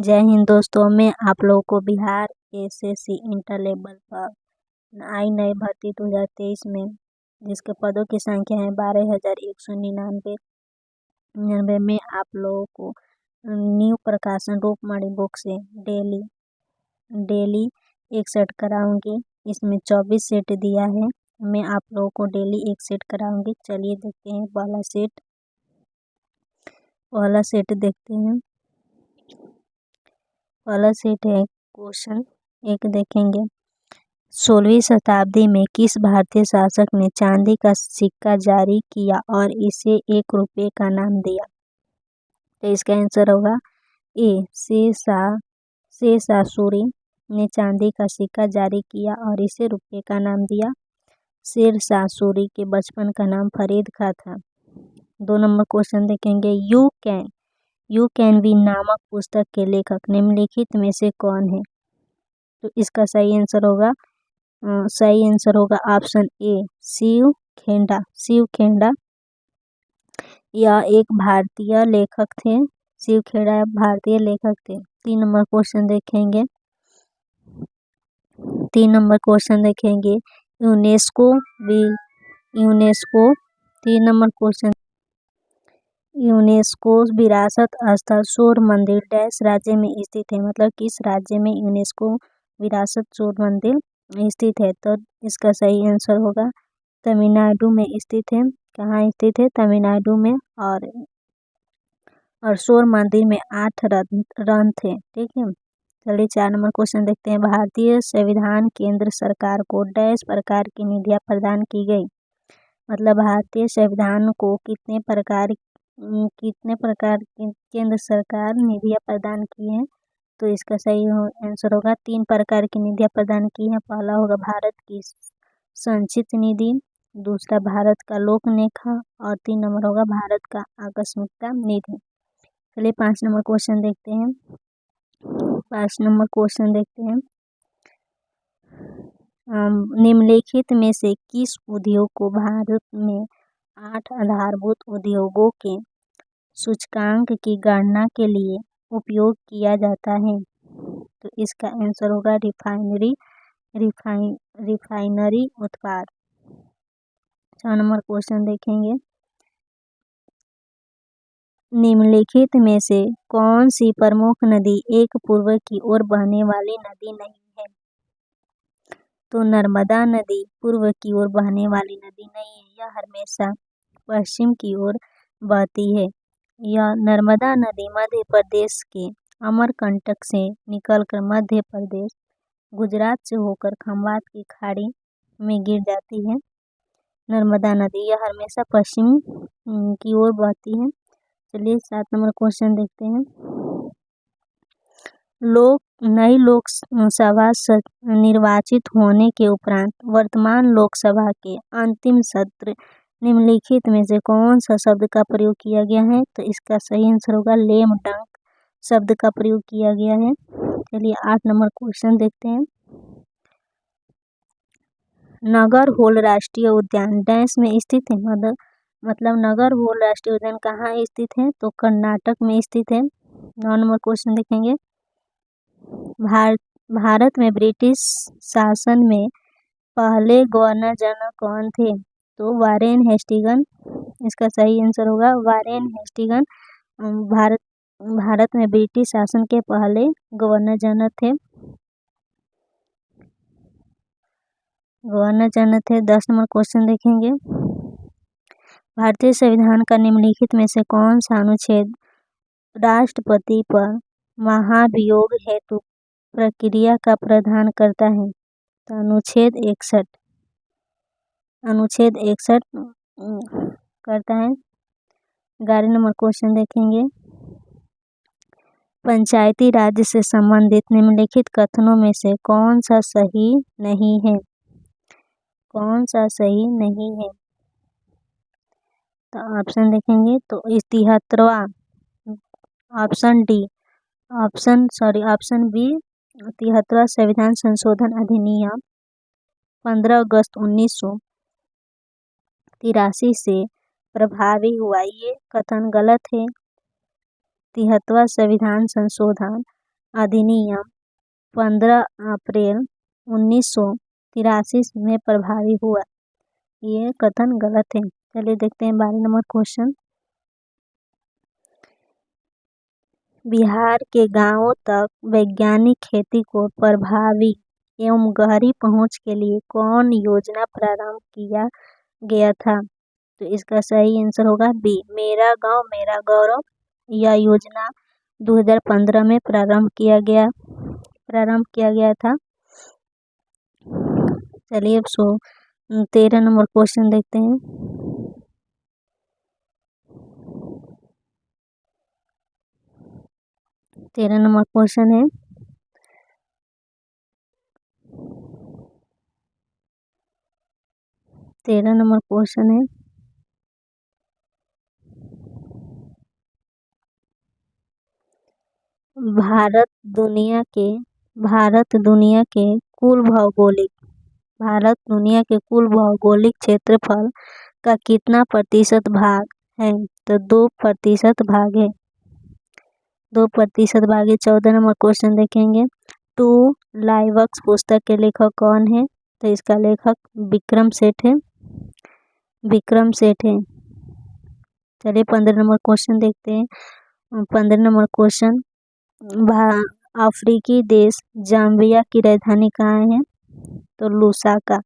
जय हिंद दोस्तों, मैं आप लोगों को बिहार एसएससी इंटर लेवल पर आई नई भर्ती 2023 में जिसके पदों की संख्या है 12,199 में आप लोगों को न्यू प्रकाशन रूपमणि बुक से डेली एक सेट कराऊंगी। इसमें 24 सेट दिया है। मैं आप लोगों को डेली एक सेट कराऊंगी। चलिए देखते हैं पहला सेट देखते हैं। पहला सेट है क्वेश्चन एक देखेंगे। 16वीं शताब्दी में किस भारतीय शासक ने चांदी का सिक्का जारी किया और इसे 1 रुपये का नाम दिया? तो इसका आंसर होगा ए शेषा सूरी ने चांदी का सिक्का जारी किया और इसे रुपये का नाम दिया। शेरशाह सूरी के बचपन का नाम फरीद खां था। 2 नंबर क्वेश्चन देखेंगे। यू कैन बी नामक पुस्तक के लेखक निम्नलिखित में से कौन है? तो इसका सही आंसर होगा ऑप्शन ए शिव खेड़ा। यह एक भारतीय लेखक थे। शिव खेड़ा भारतीय लेखक थे। 3 नंबर क्वेश्चन देखेंगे। यूनेस्को विरासत स्थल सूर्य मंदिर डैश राज्य में स्थित है। मतलब किस राज्य में यूनेस्को विरासत सूर्य मंदिर स्थित है? तो इसका सही आंसर होगा तमिलनाडु में स्थित है। कहाँ स्थित है? तमिलनाडु में। और सूर्य मंदिर में 8 रन थे। ठीक है। चलिए 4 नंबर क्वेश्चन देखते हैं। भारतीय संविधान केंद्र सरकार को डैश प्रकार की निधियाँ प्रदान की गई। मतलब भारतीय संविधान को कितने प्रकार की केंद्र सरकार निधियाँ प्रदान की हैं? तो इसका सही आंसर होगा 3 प्रकार की निधियाँ प्रदान की हैं। पहला होगा भारत की संचित निधि, दूसरा भारत का लोक लेखा और 3 नंबर होगा भारत का आकस्मिकता निधि। चलिए 5 नंबर क्वेश्चन देखते हैं। 5 नंबर क्वेश्चन देखते हैं। निम्नलिखित में से किस उद्योग को भारत में 8 आधारभूत उद्योगों के सूचकांक की गणना के लिए उपयोग किया जाता है? तो इसका आंसर होगा रिफाइनरी उत्पाद। 6 नंबर क्वेश्चन देखेंगे। निम्नलिखित में से कौन सी प्रमुख नदी एक पूर्व की ओर बहने वाली नदी नहीं है? तो नर्मदा नदी पूर्व की ओर बहने वाली नदी नहीं है। यह हमेशा पश्चिम की ओर बहती है। यह नर्मदा नदी मध्य प्रदेश के अमरकंटक से निकलकर मध्य प्रदेश गुजरात से होकर खंबात की खाड़ी में गिर जाती है। नर्मदा नदी यह हमेशा पश्चिम की ओर बहती है। चलिए 7 नंबर क्वेश्चन देखते हैं। नई लोकसभा निर्वाचित होने के उपरांत वर्तमान लोकसभा के अंतिम सत्र निम्नलिखित में से कौन सा शब्द का प्रयोग किया गया है? तो इसका सही आंसर होगा लेम डंक शब्द का प्रयोग किया गया है। चलिए 8 नंबर क्वेश्चन देखते हैं। नागरहोल राष्ट्रीय उद्यान डैश में स्थित है। मतलब नागरहोल राष्ट्रीय उद्यान कहाँ स्थित है? तो कर्नाटक में स्थित है। 9 नंबर क्वेश्चन देखेंगे। भारत में ब्रिटिश शासन में पहले गवर्नर जनरल कौन थे? तो वारेन हेस्टिंगस। इसका सही आंसर होगा वारेन हेस्टिंगस। भारत में ब्रिटिश शासन के पहले गवर्नर जनरल थे। 10 नंबर क्वेश्चन देखेंगे। भारतीय संविधान का निम्नलिखित में से कौन सा अनुच्छेद राष्ट्रपति पर महाभियोग हेतु प्रक्रिया का प्रावधान करता है? तो अनुच्छेद 61 करता है। 11 नंबर क्वेश्चन देखेंगे। पंचायती राज से संबंधित निम्नलिखित कथनों में से कौन सा सही नहीं है? तो ऑप्शन देखेंगे। तो 73वां ऑप्शन बी 73वां संविधान संशोधन अधिनियम 15 अगस्त 1983 से प्रभावी हुआ। ये कथन गलत है। 73वां संविधान संशोधन अधिनियम 15 अप्रैल 1983 में प्रभावी हुआ। ये कथन गलत है। चलिए देखते हैं 12 नंबर क्वेश्चन। बिहार के गांवों तक वैज्ञानिक खेती को प्रभावी एवं गहरी पहुंच के लिए कौन योजना प्रारंभ किया गया था? तो इसका सही आंसर होगा बी, मेरा गांव मेरा गौरव। यह योजना 2015 में प्रारंभ किया गया था। चलिए अब 13 नंबर क्वेश्चन देखते हैं। तेरह नंबर क्वेश्चन है, भारत दुनिया के कुल भौगोलिक क्षेत्रफल का कितना प्रतिशत भाग है? तो 2% भाग है। 2% भाग है। 14 नंबर क्वेश्चन देखेंगे। टू लाइवक्स पुस्तक के लेखक कौन है? तो इसका लेखक विक्रम सेठ है। चलिए 15 नंबर क्वेश्चन देखते हैं। 15 नंबर क्वेश्चन, अफ्रीकी देश जाम्बिया की राजधानी कहाँ है? तो लुसाका।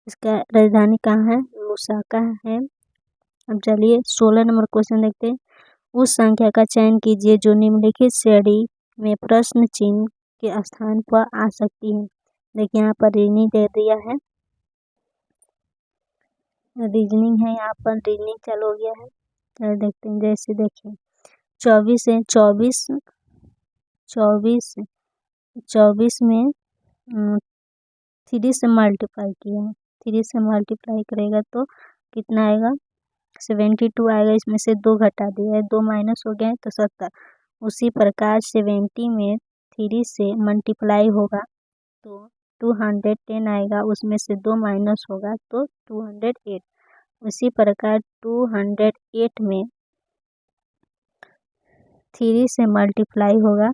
इसका राजधानी कहाँ है? लुसाका है। अब चलिए 16 नंबर क्वेश्चन देखते हैं। उस संख्या का चयन कीजिए जो निम्नलिखित श्रेणी में प्रश्न चिन्ह के स्थान पर आ सकती है। देखिए यहाँ पर रीजनिंग दे दिया है। रीजनिंग है, यहाँ पर रीजनिंग चालू हो गया है। चलिए देखते हैं। जैसे देखिए 24 है, 24 में 3 से मल्टीप्लाई किया है। 3 से मल्टीप्लाई करेगा तो कितना आएगा? 72 आएगा। इसमें से 2 घटा दिया है, 2 माइनस हो गया है तो 70। उसी प्रकार 70 में 3 से मल्टीप्लाई होगा तो 210 आएगा। उसमें से 2 माइनस होगा तो 208। उसी प्रकार 208 में 3 से मल्टीप्लाई होगा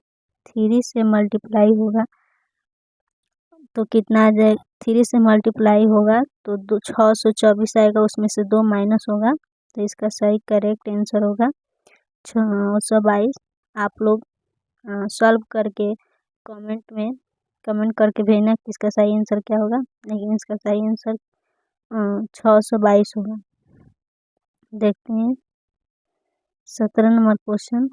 तो कितना आ जाएगा? 3 से मल्टीप्लाई होगा तो 624 आएगा। उसमें से 2 माइनस होगा तो इसका सही करेक्ट आंसर होगा 622। आप लोग सॉल्व करके कमेंट करके भेजना कि इसका सही आंसर क्या होगा। लेकिन इसका सही आंसर 622 होगा। देखते हैं 17 नंबर क्वेश्चन।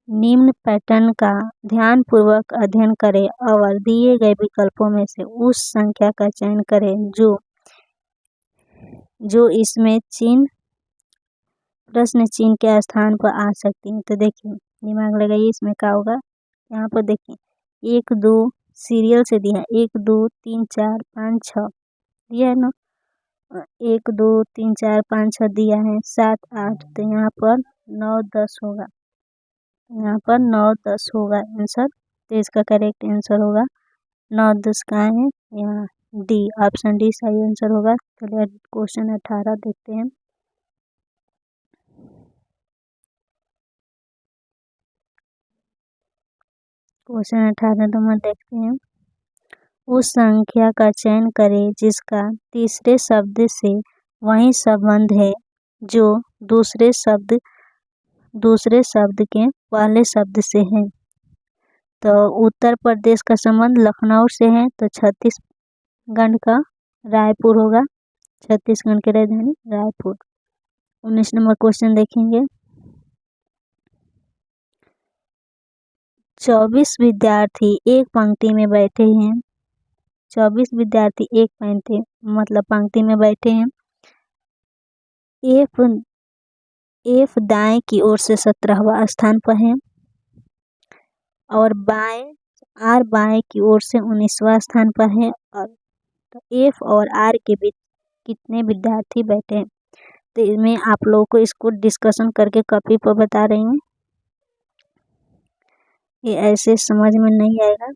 निम्न पैटर्न का ध्यानपूर्वक अध्ययन करें और दिए गए विकल्पों में से उस संख्या का चयन करें जो इसमें प्रश्न चिन्ह के स्थान पर आ सकती है। तो देखिए दिमाग लगाइए, इसमें क्या होगा। यहाँ पर देखिए 1 2 सीरियल से दिया है। 1 2 3 4 5 6 दिया है ना। 1 2 3 4 5 6 दिया है। 7 8 तो यहाँ पर 9 10 होगा। यहाँ पर 9 10 होगा आंसर। तो इसका करेक्ट आंसर होगा 9 10 कहाँ है? यहाँ डी, ऑप्शन डी सही आंसर होगा। चलिए क्वेश्चन 18 देखते हैं। क्वेश्चन 18 नंबर देखते हैं। उस संख्या का चयन करें जिसका तीसरे शब्द से वही संबंध है जो दूसरे शब्द के पहले शब्द से है। तो उत्तर प्रदेश का संबंध लखनऊ से है तो छत्तीसगढ़ का रायपुर होगा। छत्तीसगढ़ की राजधानी रायपुर। 19 नंबर क्वेश्चन देखेंगे। 24 विद्यार्थी एक पंक्ति में बैठे हैं। 24 विद्यार्थी एक पंक्ति में बैठे हैं। एफ दाएं की ओर से 17वां स्थान पर है और आर बाएं की ओर से 19वां स्थान पर है। और तो एफ और आर के बीच कितने विद्यार्थी बैठे हैं? तो इसमें आप लोगों को इसको डिस्कशन करके कॉपी पर बता रही हूँ। ये ऐसे समझ में नहीं आएगा।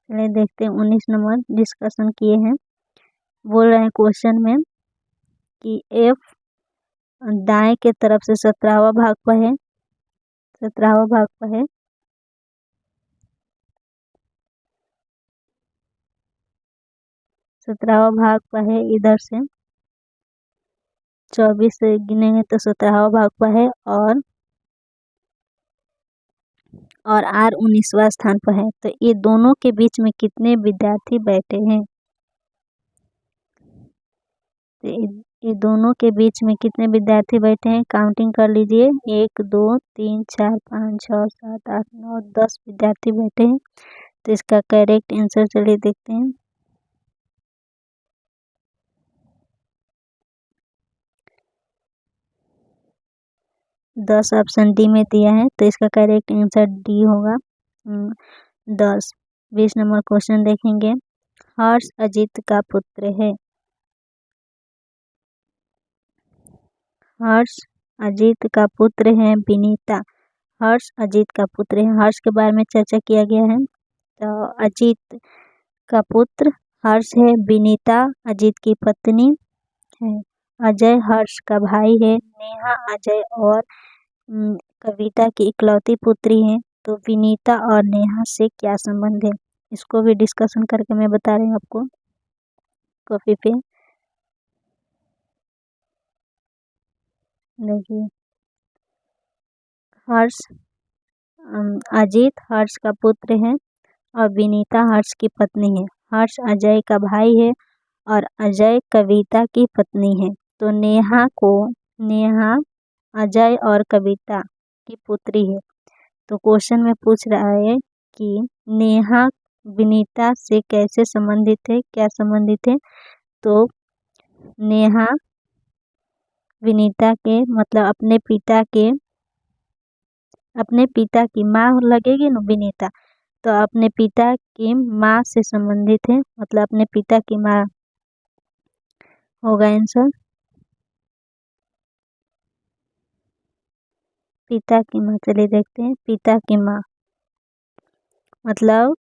चलिए देखते हैं 19 नंबर डिस्कशन किए हैं। बोल रहे हैं क्वेश्चन में कि एफ दाएं के तरफ से 17वां भाग पर है 17वां भाग पर है 17वां भाग पर है, इधर से 24 से गिनेंगे तो 17वां भाग पर है, और R 19वां स्थान पर है। तो ये दोनों के बीच में कितने विद्यार्थी बैठे हैं? तो ये दोनों के बीच में कितने विद्यार्थी बैठे हैं, काउंटिंग कर लीजिए। 1 2 3 4 5 6 7 8 9 10 विद्यार्थी बैठे हैं। तो इसका करेक्ट आंसर चलिए देखते हैं। 10 ऑप्शन डी में दिया है, तो इसका करेक्ट आंसर डी होगा 10। 20 नंबर क्वेश्चन देखेंगे। हर्ष अजीत का पुत्र है। हर्ष अजीत का पुत्र है विनीता। हर्ष अजीत का पुत्र है, हर्ष के बारे में चर्चा किया गया है। तो अजीत का पुत्र हर्ष है, विनीता अजीत की पत्नी है। अजय हर्ष का भाई है। नेहा अजय और कविता की इकलौती पुत्री है। तो विनीता और नेहा से क्या संबंध है, इसको भी डिस्कशन करके मैं बता रही हूँ आपको कॉपी पे। देखिए, हर्ष अजीत हर्ष का पुत्र है और विनीता हर्ष की पत्नी है। हर्ष अजय का भाई है और अजय कविता की पत्नी है। तो नेहा अजय और कविता की पुत्री है। तो क्वेश्चन में पूछ रहा है कि नेहा विनीता से कैसे संबंधित है, क्या संबंधित है। तो नेहा विनीता के मतलब अपने पिता की माँ लगेगी ना विनीता, तो अपने पिता की माँ से संबंधित है, मतलब अपने पिता की माँ होगा आंसर। पिता की माँ, चलिए देखते हैं। पिता की माँ मतलब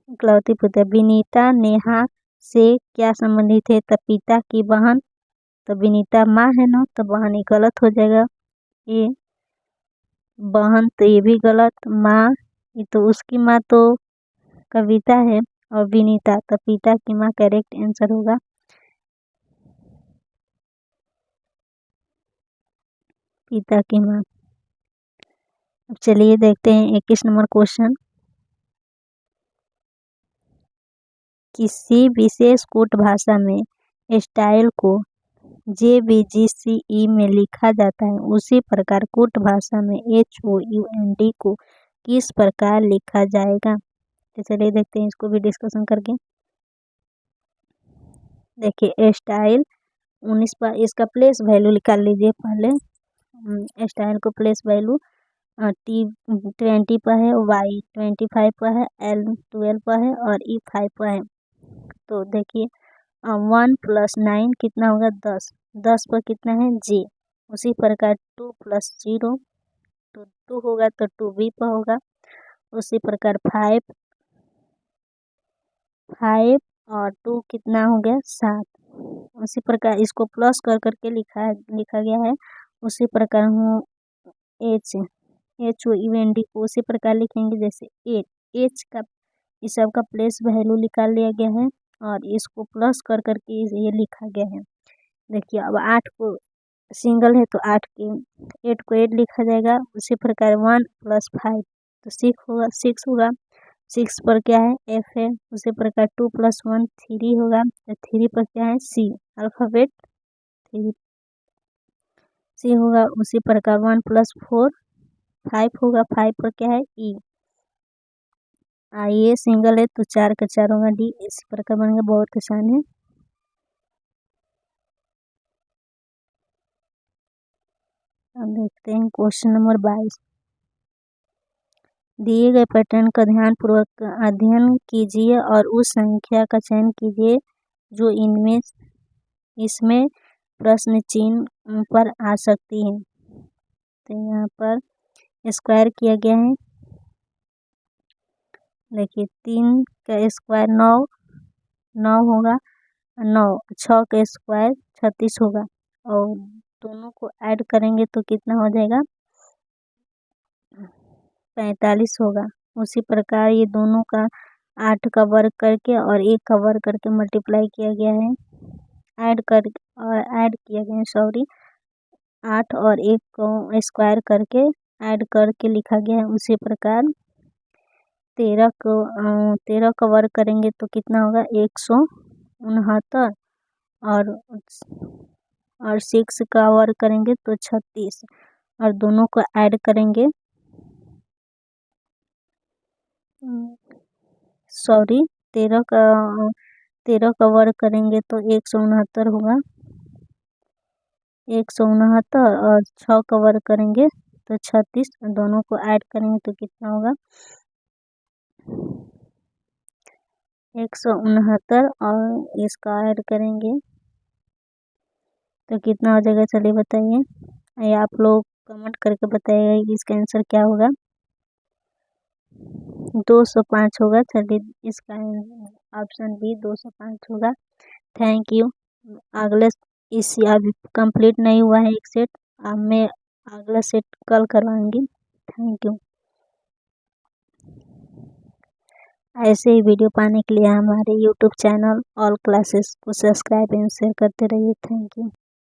इकलौती पुत्र। विनीता नेहा से क्या संबंधित है, तो पिता की बहन। तो विनीता माँ है ना, तो बहन ही गलत हो जाएगा। ये बहन तो ये भी गलत। माँ ये तो उसकी माँ तो कविता है, और विनीता तो पिता की माँ करेक्ट आंसर होगा। पिता की माँ। अब चलिए देखते हैं 21 नंबर क्वेश्चन। किसी विशेष कूट भाषा में स्टाइल को JVGCE में लिखा जाता है, उसी प्रकार कूट भाषा में HOUND को किस प्रकार लिखा जाएगा। तो चलिए देखते हैं इसको भी डिस्कशन करके। देखिए, स्टाइल 19 पर इसका प्लेस वैल्यू निकाल लीजिए पहले। स्टाइल को प्लेस वैल्यू T20 पर है, Y 25 पर है, L 12 पर है और E 5 पर है। तो देखिए 1 + 9 कितना होगा 10। 10 पर कितना है J। उसी प्रकार 2 + 0 तो 2 होगा, तो 2B पर होगा। उसी प्रकार 5 और 2 कितना हो गया 7। उसी प्रकार इसको प्लस कर करके लिखा गया है। उसी प्रकार हूँ HOUND को उसी प्रकार लिखेंगे जैसे H का इस सब का प्लेस वैल्यू निकाल लिया गया है और इसको प्लस कर करके ये लिखा गया है। देखिए, अब 8 को सिंगल है तो 8 को 8 लिखा जाएगा। उसी प्रकार 1 + 5 तो 6 होगा। 6 पर क्या है F है। उसी प्रकार 2 + 1 3 होगा। तो 3 पर क्या है C, अल्फ़ाबेट 3 C होगा। उसी प्रकार 1 + 4 5 होगा। 5 पर क्या है E। ये सिंगल है तो 4 का 4 होगा D। इसी प्रकार बनेगा। बहुत आसान है। अब देखते हैं क्वेश्चन नंबर 22। दिए गए पैटर्न का ध्यानपूर्वक अध्ययन कीजिए और उस संख्या का चयन कीजिए जो इसमें प्रश्न चिन्ह पर आ सकती है। तो यहाँ पर स्क्वायर किया गया है। देखिए, 3 का स्क्वायर 9 होगा। 9 6 का स्क्वायर 36 होगा और दोनों को ऐड करेंगे तो कितना हो जाएगा 45 होगा। उसी प्रकार ये दोनों का 8 का वर्ग करके और 1 का वर्ग करके मल्टीप्लाई किया गया है, ऐड किया गया है, सॉरी, 8 और 1 को स्क्वायर करके ऐड करके लिखा गया है। उसी प्रकार 13 का वर्ग करेंगे तो कितना होगा 169, और 6 का वर्ग करेंगे तो 36, और दोनों को ऐड करेंगे, सॉरी, 13 का वर्ग करेंगे तो 169 होगा, 169, और 6 का वर्ग करेंगे तो 36, दोनों को ऐड करेंगे तो कितना होगा 169, और इसका ऐड करेंगे तो कितना हो जाएगा, चलिए बताइए, ये आप लोग कमेंट करके बताइएगा कि इसका आंसर क्या होगा। 205 होगा। चलिए, इसका ऑप्शन बी 205 होगा। Thank you. अगले इसी अभी कंप्लीट नहीं हुआ है एक सेट, अब मैं अगला सेट कल करवाऊंगी। Thank you. ऐसे ही वीडियो पाने के लिए हमारे यूट्यूब चैनल ऑल क्लासेस को सब्सक्राइब एंड शेयर करते रहिए। Thank you.